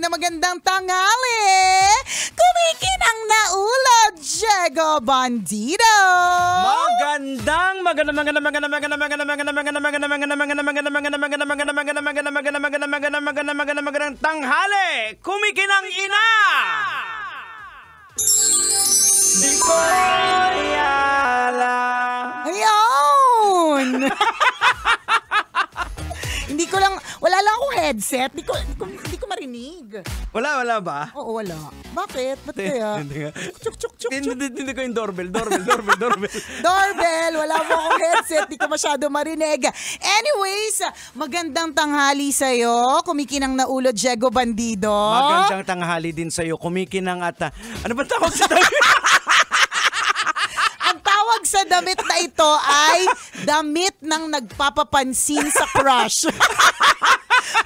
magandang tanghali. Kumikinang na ulo, Diego Bandido. Magandang tanghali. Kumikinang ina. Di ko Ayun. Wala lang akong headset. Hindi ko marinig. Wala ba? Oo, wala. Bakit? Ba't kaya? Chuk. Hindi ko yung doorbell. Doorbell, wala mo akong headset. Di ko masyado marinig. Anyways, magandang tanghali sa'yo. Kumikinang na ulo, Diego Bandido. Magandang tanghali din sa'yo. Kumikinang at... ano ba tawag sa damit? Ang tawag sa damit na ito ay damit ng nagpapapansin sa crush.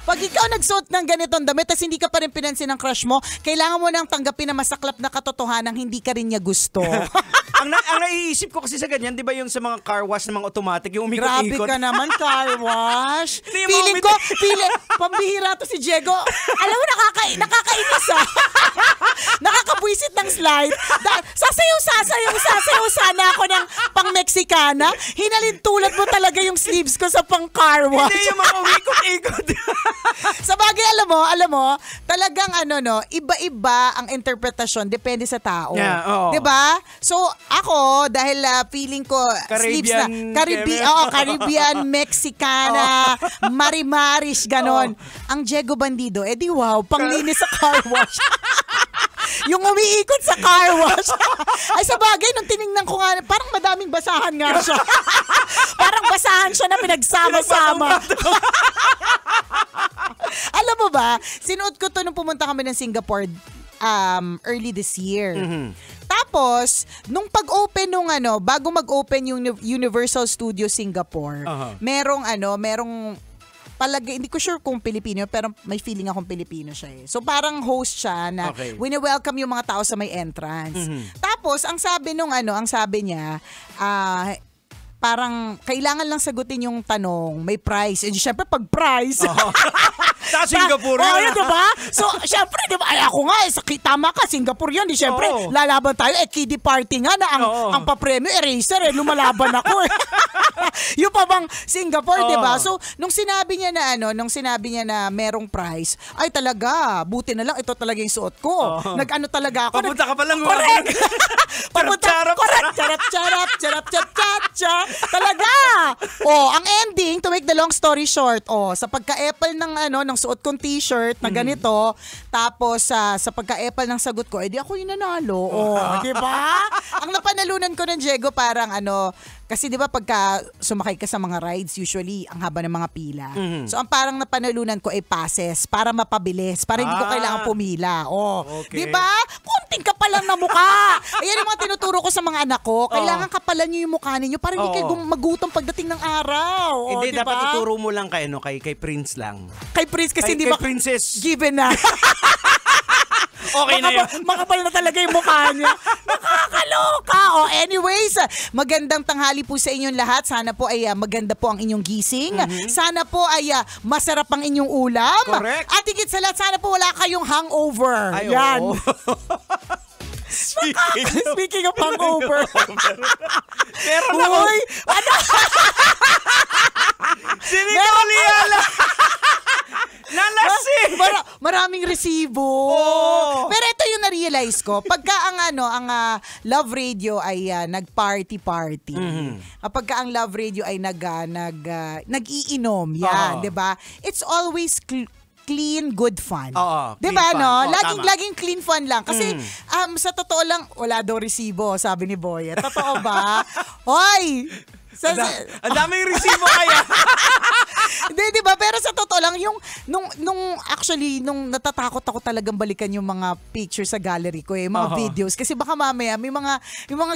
Pag ikaw nagsuot ng ganitong damit at hindi ka pa rin pinansin ng crush mo, kailangan mo nang tanggapin na masaklap na katotohanan hindi ka rin niya gusto. ang naiisip ko kasi sa ganyan, di ba yung sa mga car wash na mga automatic, yung umikot-ikot? Grabe ka naman, car wash. Feeling ko, pambihira to si Diego. Alam mo, nakakainis ah. Nakakabwisit ng slide. Sasayaw sana ako ng pang-Mexicana. Hinalintulad mo talaga yung sleeves ko sa pang-car wash. Hindi yung mga umikot-ikot. Sa bagay, alam mo, talagang iba-iba ang interpretasyon depende sa tao. Yeah, oh. 'Di ba? So, ako dahil feeling ko sleeves na Caribbean, Mexicana, Marimaris ganon. Ang Diego Bandido, di wow, panglinis sa car wash. Yung umiikot sa car wash. Ay, sa bagay, nung tinignan ko nga, parang madaming basahan nga siya. Parang basahan siya na pinagsama-sama. Alam mo ba, sinuot ko to nung pumunta kami ng Singapore early this year. Mm-hmm. Tapos, nung pag-open nung bago mag-open yung Universal Studios Singapore, merong palagi, hindi ko sure kung Pilipino, pero may feeling akong Pilipino siya eh. So parang host siya na wini-welcome yung mga tao sa may entrance. Mm-hmm. Tapos, ang sabi niya, parang kailangan lang sagutin yung tanong, may prize. And syempre, pag prize, sa Singapore yun. Yun, diba? So, syempre, diba? Ay, ako nga, tama ka, Singapore yun. Di syempre, lalaban tayo. Kiddie party nga na ang papremyo, eraser, lumalaban ako. Yung pa bang Singapore, diba? So, nung sinabi niya na merong prize, ay talaga, buti na lang, ito talaga yung suot ko. Nag-ano talaga ako. Papunta ka pa lang. Correct. Charap. Talaga. Ang ending, to make the long story short, sa pagka-apple ng suot kong t-shirt na ganito, tapos sa pagka-apple ng sagot ko, di ako yung nanalo. Di ba? Ang napanalunan ko ng Diego parang kasi di ba pagka sumakay ka sa mga rides, usually ang haba ng mga pila. Mm-hmm. So ang parang napanalunan ko ay passes para mapabilis, para hindi ko kailangan pumila. Di ba? Kunting kapalan na mukha. Ayan yung mga tinuturo ko sa mga anak ko. Kailangan kapalan niyo yung mukha ninyo para hindi kayo magutom pagdating ng araw. Hindi, diba? dapat ituro mo lang kay Prince lang. Kay Prince kasi hindi ba Princess. Given na. Okay na yun. Makapal na talaga yung mukha niya. Nakakaloka. Anyways, magandang tanghali po sa inyong lahat. Sana po ay maganda po ang inyong gising. Mm-hmm. Sana po ay masarap ang inyong ulam. Correct. At higit sa lahat, sana po wala kayong hangover. Ay, yan. Speaking of hangover. Meron ako. Uy, Sinigoliala. Nalasing! Maraming resibo. Pero ito yung na-realize ko. Pagka ang Love Radio ay nag-party-party. Pagka ang Love Radio ay nag-iinom. Yan, di ba? It's always clean, good fun. Diba, no? Laging clean fun lang. Kasi, sa totoo lang, wala daw resibo, sabi ni Boy. Totoo ba? Hoy! Ang daming resibo kaya. Hindi, di ba? Pero sa totoo lang, nung natatakot ako talagang balikan yung mga pictures sa gallery ko, mga videos. Kasi baka mamaya, may mga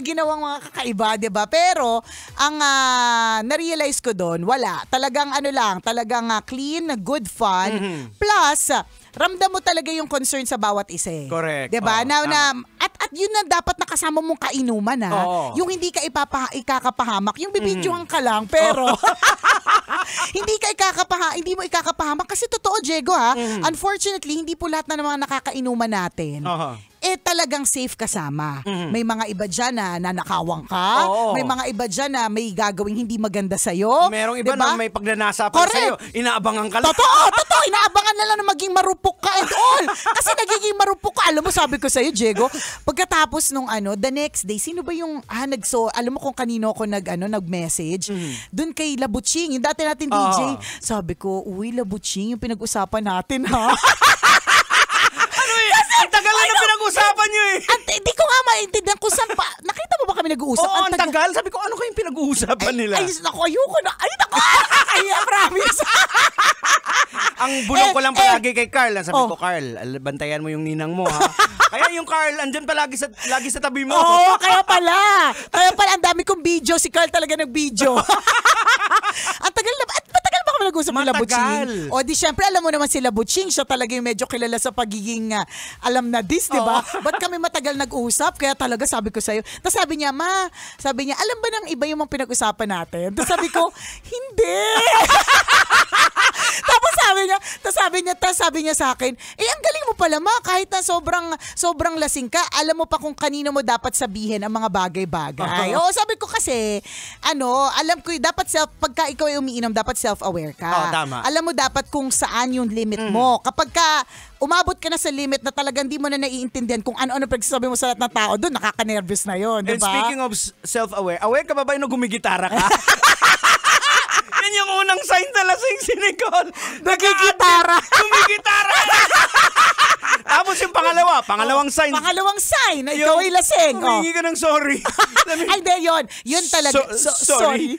ginawang mga kakaiba, di ba? Pero, ang na-realize ko doon, wala. Talagang clean, good fun. Mm-hmm. Plus, ramdam mo talaga yung concern sa bawat isa. Correct. Di ba? At At yun na dapat nakasama mong kainuman, ha? Oo. Yung hindi ka ikakapahamak. Yung bibidyohan ka lang, pero hindi mo ikakapahamak. Kasi totoo, Diego, ha? Unfortunately, hindi po lahat na ng mga nakakainuman natin talagang safe kasama. May mga iba dyan na nanakawang ka. May mga iba dyan na may gagawing hindi maganda sa'yo. Merong iba diba? na may pagnanasa pa sa'yo. Inaabangan ka lang. Totoo. Inaabangan na lang na maging marupok ka and all. Kasi nagiging marupok ka. Alam mo, sabi ko sa'yo, Diego, pagkatapos nung the next day, sino ba yung, alam mo kung kanino ako nag-message? Doon kay Labuching, yung dati natin DJ. Sabi ko, uy, Labuching, yung pinag-usapan natin, ha? Ang tagal na pinag-usapan nyo eh. Hindi ko nga maintindihan kung saan pa. Nakita mo ba kami nag-uusap? Oo, ang tagal. Sabi ko, ano kayong pinag-uusapan nila? Ayoko na. Ay, promise. Ang bulong ko lang palagi kay Carl. Sabi ko, Carl, bantayan mo yung ninang mo, ha? Kaya yung Carl, andyan pa lagi sa tabi mo. Oo, kaya pala. Ang dami kong video. Si Carl talaga nag-video. Ang tagal na. At matagal ba kami nag-usap ng Labuching? O di syempre, alam mo naman si Labuching. Siya talaga yung medyo kilala sa pagiging alam na this, di ba? Ba't kami matagal nag-usap? Kaya talaga sabi ko sa'yo. Tapos sabi niya, alam ba ng iba yung mga pinag-usapan natin? Tapos sabi ko, hindi. Tapos sabi niya sa akin, ang galing mo pala, kahit na sobrang lasing ka, alam mo pa kung kanino mo dapat sabihin ang mga bagay-bagay. Oo, sabi ko kasi, alam ko, dapat pagka ikaw ay umiinom, dapat self-aware ka. Tama. Alam mo dapat kung saan yung limit mo. Kapag umabot ka na sa limit na talagang di mo na naiintindihan kung ano-ano pagsasabi mo sa lahat ng tao, doon nakaka-nervous na yun, di And ba? speaking of self-aware, aware ka ba ba yung gumigitara ka? Yan yung unang sign na lasing si Nicole. Nagigitara. Gumigitara. Tapos yung pangalawang sign. Pangalawang sign na ikaw ay lasing. Humingi ka ng sorry. Ay, hindi, yun talaga. Sorry.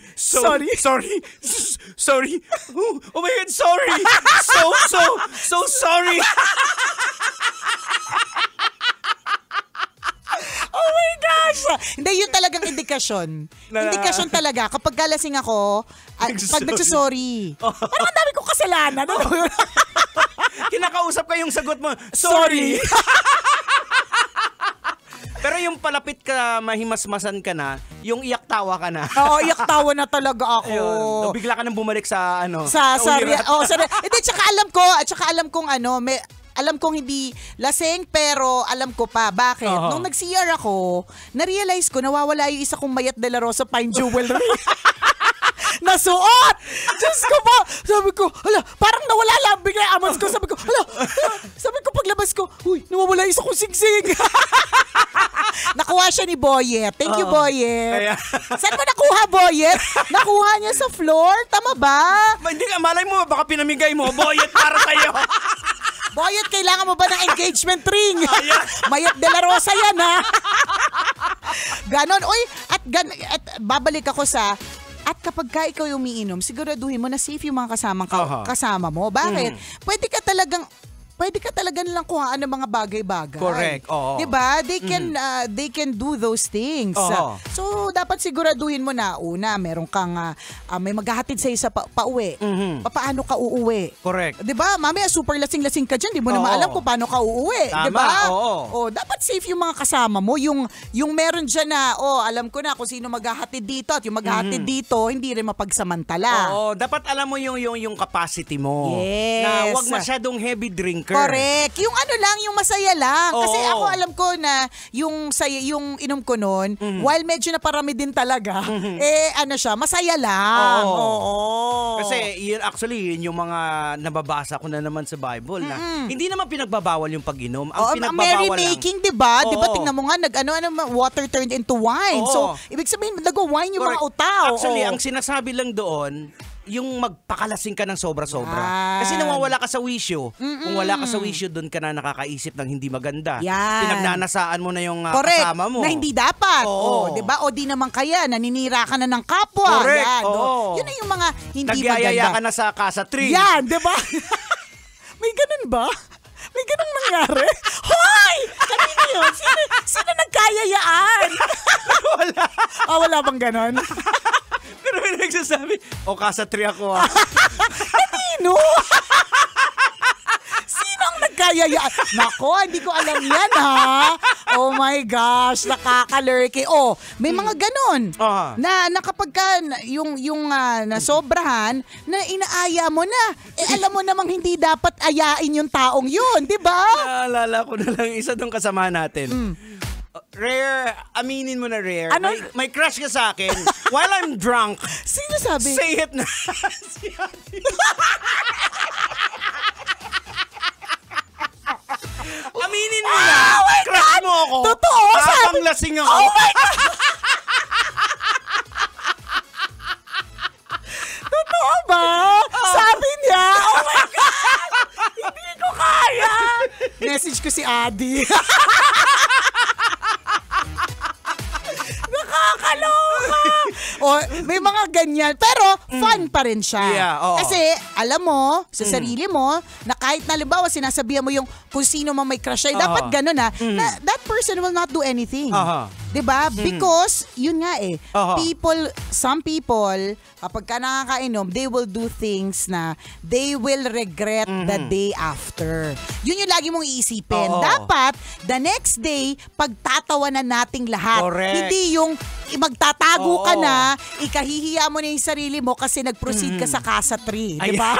Oh my God, sorry. So sorry. Oh my gosh! Hindi, yun talagang indikasyon. Indikasyon talaga. Kapag galasing ako, pag nagsasorry. Parang ang dami kong kasalanan. Kinakausap ka yung sagot mo, sorry. Pero yung palapit ka, mahimasmasan ka na, yung iyak-tawa ka na. Oo, iyak-tawa na talaga ako. Ayun. Bigla ka nang bumalik sa Hindi, tsaka alam kong alam kong hindi lasing, pero alam ko pa. Bakit? Nung nag-CR ako, na-realize ko, nawawala yung isa kong Mayat de la Rosa fine jewelry. Nasuot! Diyos ko po! Sabi ko, parang nawala lang. Bigla amans ko. Sabi ko, paglabas ko, nawawala yung isa kong sigsig. Nakuha siya ni Boyet. Thank you, Boyet. Saan mo nakuha, Boyet? Nakuha niya sa floor? Tama ba? Hindi ka, malay mo, baka pinamigay mo. Boyet para sa'yo. Boyet, kailangan mo ba ng engagement ring? Mayat de la Rosa yan, ha? Ganon. Uy, at babalik ako at kapag ikaw yung umiinom, siguraduhin mo na safe yung mga kasama mo. Bakit? Pwede ka talaga nilang kuhaan ng mga bagay-bagay. Correct. Oo. Diba? They can do those things. So, dapat siguraduhin mo na, meron kang, may maghahatid sa'yo sa pauwi. Paano ka uuwi? Correct. Diba? Mamaya, super lasing-lasing ka dyan. Di mo na maalam kung paano ka uuwi. Tama. Diba? Oo. Dapat safe yung mga kasama mo. Yung meron dyan na, alam ko na kung sino maghahatid dito at yung maghahatid dito, hindi rin mapagsamantala. Oo. Dapat alam mo yung capacity mo. Yes. Na wag masyadong heavy drinker. Correct. Yung yung masaya lang. Kasi ako alam ko na yung inom ko noon, while medyo naparami din talaga, masaya lang. Oo. Kasi yun yung mga nababasa ko na naman sa Bible na hindi naman pinagbabawal yung pag-inom. Ang pinagbabawal merrymaking, diba? Diba, tingnan mo nga, water turned into wine. So, ibig sabihin, nag-wine yung mga utaw. Actually, ang sinasabi lang doon, yung magpakalasing ka ng sobra-sobra. Kasi nawawala ka sa wisyo. Kung wala ka sa wisyo, doon ka na nakakaisip ng hindi maganda. Yan. Pinagnanasaan mo na yung Correct. kasama mo. Na hindi dapat. Diba? O di naman kaya, naninira ka na ng kapwa. Correct. Yan. Yun na yung mga hindi maganda. Nagyayaya ka na sa Casa 3. Yan, diba? May ganun ba? May ganun nangyari? Hoy! Kanina yun? Sino nagkayayaan? Wala. Wala bang ganun? Pero may nagsasabi, Casa 3 ako Kanino? Sino ang nagkayayaan? Nako, hindi ko alam yan, ha? Oh my my gosh, nakakalurky. Oh, may mga ganon. Na kapag ka, nasobrahan, na inaaya mo na. Alam mo namang hindi dapat ayain yung taong yun, di ba? Naalala ko na lang isa dong kasama natin. Rare, aminin mo na Rare. Ano? May crush ka sa akin while I'm drunk. Sino sabi? Say it na. Si Ate. Aminin mo na. Crush mo ako. Totoo, habang lasing ako. Oh my God! Totoo ba? Sabi niya, oh my God! Hindi ko kaya! Message ko si Adi. Nakakaloka! O, may mga ganyan. Pero, fun pa rin siya. Yeah, oo. Kasi, alam mo, sa sarili mo, na kahit na halimbawa, sinasabihan mo yung kung sino man may crush sa'yo, dapat ganun na that person will not do anything. Diba? Because, yun nga some people, kapag ka nakakainom, they will do things na they will regret the day after. Yun yung lagi mong iisipin. Dapat, the next day, pagtatawanan nating lahat. Correct. Hindi yung magtatago ka na, ikahihiya mo na yung sarili mo kasi nag-proceed ka sa Casa 3. Diba?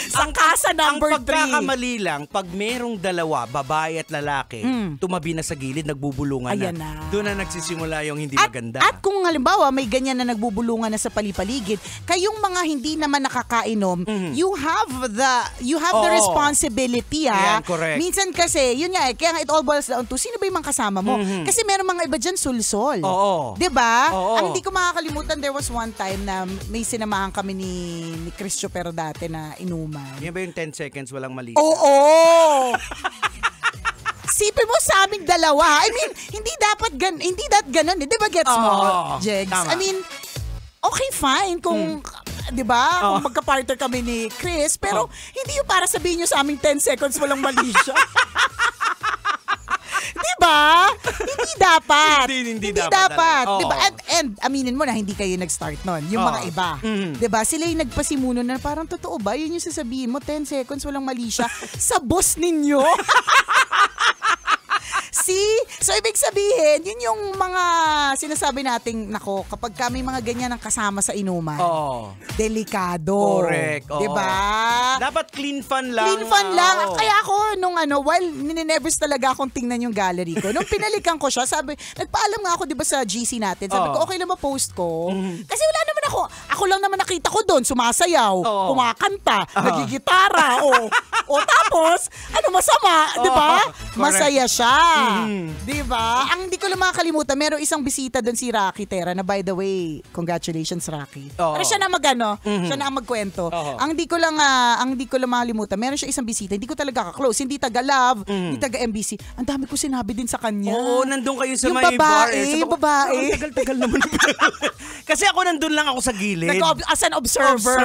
Sa Casa number 3. Ang pagkakamali lang, pag merong dalawa, babae at lalaki, tumabi na sa gilid, nagbubulungan Ayan na. na. Doon na nagsisimula yung hindi maganda. At kung halimbawa may ganyan na nagbubulungan na sa palipaligid, kayong mga hindi naman nakakainom, you have the responsibility. Ayan, correct. Minsan kasi, yun nga kaya nga it all boils down to sino ba yung mga kasama mo? Kasi meron mga iba dyan sulsol. Oo. 'Di ba? Oo. Ang hindi ko makakalimutan, there was one time na may sinamahan kami ni Chris Chopero dati na inuman. Yan ba yung 10 seconds walang mali? Oo! Sipin mo sa aming dalawa. I mean, hindi dapat ganun. Di ba gets mo, Jegs? Tama. I mean, okay, fine kung, di ba, kung magka-partner kami ni Chris, pero hindi yung para sabihin nyo sa aming 10 seconds walang mali siya. Diba? Hindi dapat. Hindi dapat. Diba? And aminin mo na hindi kayo nag-start nun. Yung mga iba. Diba? Sila yung nagpasimuno na parang totoo ba? Yun yung sasabihin mo, 10 seconds walang mali siya. Sa boss ninyo. See? So, ibig sabihin, yun yung mga sinasabi nating, nako, kapag kami mga ganyan ang kasama sa inuman, delikado. Correct. Diba? Dapat clean fun lang. Clean fun lang. Kaya ako, while ninenervous talaga akong tingnan yung gallery ko, nung pinalikan ko siya, nagpaalam nga ako, di ba, sa GC natin. Sabi ko, okay lang ma-post ko. Kasi wala naman ako lang naman nakita ko doon, sumasayaw, kumakanta, nagigitara, o tapos, ano masama, di ba? Masaya siya. Di ba? Ang di ko lang makakalimutan, meron isang bisita doon si Rocky Terra na, by the way, congratulations Rocky. Pero siya na siya na ang magkwento. Ang di ko lang makalimutan, meron siya isang bisita, hindi ko talaga ka-close, hindi taga-Love, hindi taga-MBC. Ang dami ko sinabi din sa kanya. Oo, nandun kayo sa yung may bar. Yung babae. Tagal-tagal naman. Kasi ako nandun lang ako sa gilid. As an observer.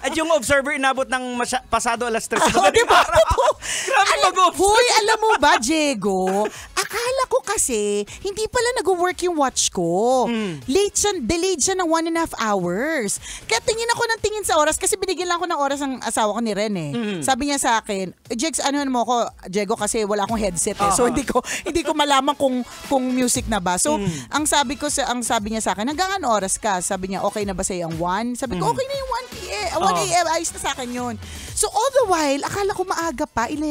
At yung observer inabot ng pasado alas 3. Diba? Grabe mag-observe. Hoy, alam mo ba, Diego? Akala ko kasi, hindi pala nag-work yung watch ko. Delayed siya ng 1.5 hours. Kaya tingin ako ng tingin sa oras kasi binigyan lang ako ng oras ng asawa ko ni Ren eh. Sabi niya sa akin, Jegs, anuhan mo ko, Diego, kasi wala akong headset eh. So hindi ko malaman kung music na ba. So ang sabi niya sa akin, hanggang ano oras ka? Sabi niya, okay na ba sa'yo ang 1? Sabi ko, okay na yung 1 p.m. 1 a.m. Ayos na sa akin yun. So all the while, akala ko maaga pa, 11.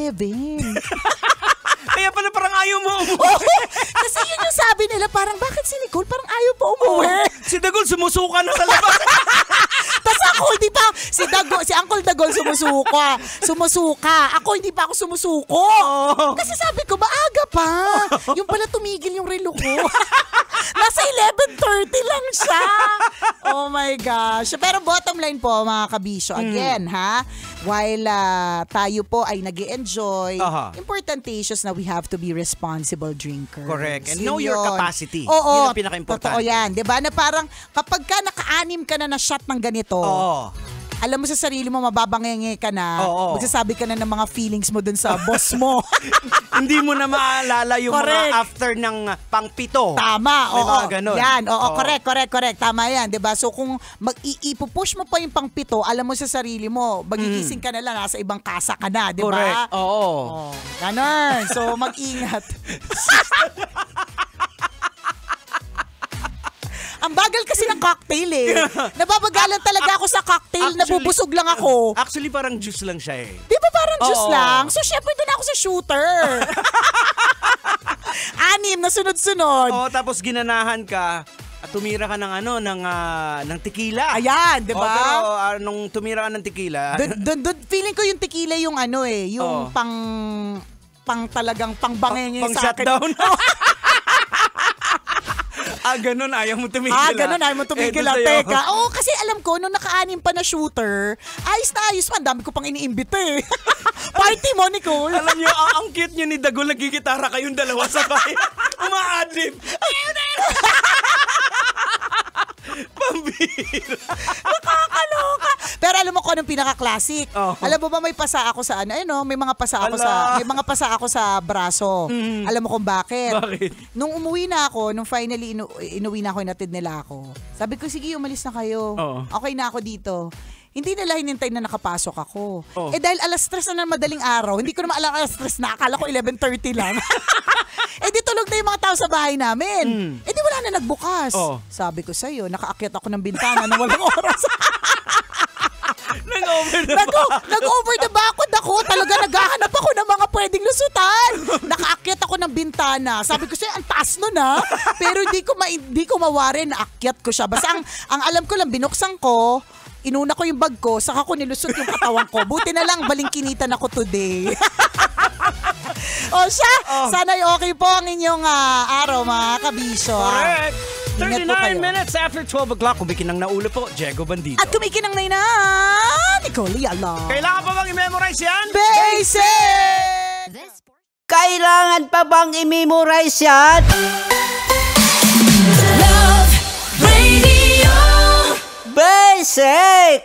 Kaya pala parang ayaw mo umuwi. Kasi yun yung sabi nila, parang bakit si Nicole parang ayaw pa umuwi? Si Dagol sumusuka na sa labas. Tapos ako, hindi pa, si Uncle Dagol sumusuka. Ako, hindi pa ako sumusuko. Kasi sabi ko, maaga pa. Yung pala tumigil yung relo ko. Nasa 11:30 lang siya. Oh my gosh. Pero bottom line po, mga kabisyo, again, while tayo po ay nag-i-enjoy, important issues na we have to be responsible drinkers. Correct. And know your capacity. Oo. Yun ang pinaka-importante. Totoo yan. Diba? Na parang kapag ka naka-anim ka na shot ng ganito, alam mo sa sarili mo, mababangenge ka na, Oo. magsasabi ka na ng mga feelings mo dun sa boss mo. Hindi mo na maalala yung Correct. mga after ng pang-pito. Tama, May oo. mga ganun. Yan, oo, Oo. correct. Tama yan, 'di ba? So kung ipupush mo pa yung pang-pito, alam mo sa sarili mo, magigising ka na lang, nasa ibang kasa ka na, 'di ba? Correct. Oo. Oh, ganun. So mag-ingat. Ang bagal kasi ng cocktail eh. Nababagalan talaga ako sa cocktail, nabubusog lang ako. Actually, parang juice lang siya eh. Di ba parang juice Oo. lang? So syempre doon ako sa shooter. 6 na sunod-sunod. Oo, tapos ginanahan ka at tumira ka ng ng tequila. Ayan, di ba? Oo, pero nung tumira ka ng tequila, Doon feeling ko yung tequila yung yung Oo. pang talagang pangbangenge pang sa akin. shutdown. Ganun, ayaw mo tumigil. Ganun, ayaw mo tumigil. Teka. Oo, kasi alam ko, nung naka-6 pa na shooter, ayos na ayos man. Dami ko pang iniimbita eh. Party mo, Nicole. Alam nyo, ang cute nyo ni Dagol, nagkikitara kayong dalawa sabay. Uma-adlib. Pambira. Nakakaloka. Pero alam mo ko anong pinaka-classic. Oh. Alam mo ba may pasa ako sa may mga pasa ako Ala. may mga pasa ako sa braso. Alam mo kung bakit? Bakit? Nung umuwi na ako, nung finally inuwi na ako, inatid nila ako. Sabi ko, sige, umalis na kayo. Oo. Okay na ako dito. Hindi nila hinintay na nakapasok ako. Oh. Dahil alas 3 na ng madaling araw, hindi ko naman alam alas 3 na. Akala ko 11:30 lang. Di tulog na yung mga tao sa bahay namin. Di wala na nagbukas. Oh. Sabi ko sa'yo, nakaakyat ako ng bintana na walang oras. Nag-over the backwood ako. Talaga naghahanap ako ng mga pwedeng lusutan. Nakaakyat ako ng bintana. Sabi ko sa'yo, ang taas nun ha. Pero hindi ko mawari na akyat ko siya. Basta ang alam ko lang, binuksan ko, inuna ko yung bag ko, saka ko nilusot yung katawan ko. Buti na lang, balingkinitan ako today. Sana'y okay po ang inyong araw, mga kabisyo. Correct. Ingat po 39 kayo. minutes after 12 o'clock. Kumikinang na ulo po, Diego Bandito. At kumikinang na Nicole Yala. Kailangan pa bang i-memorize yan? Basic! Kailangan pa bang i-memorize yan? Love Radio. Basic!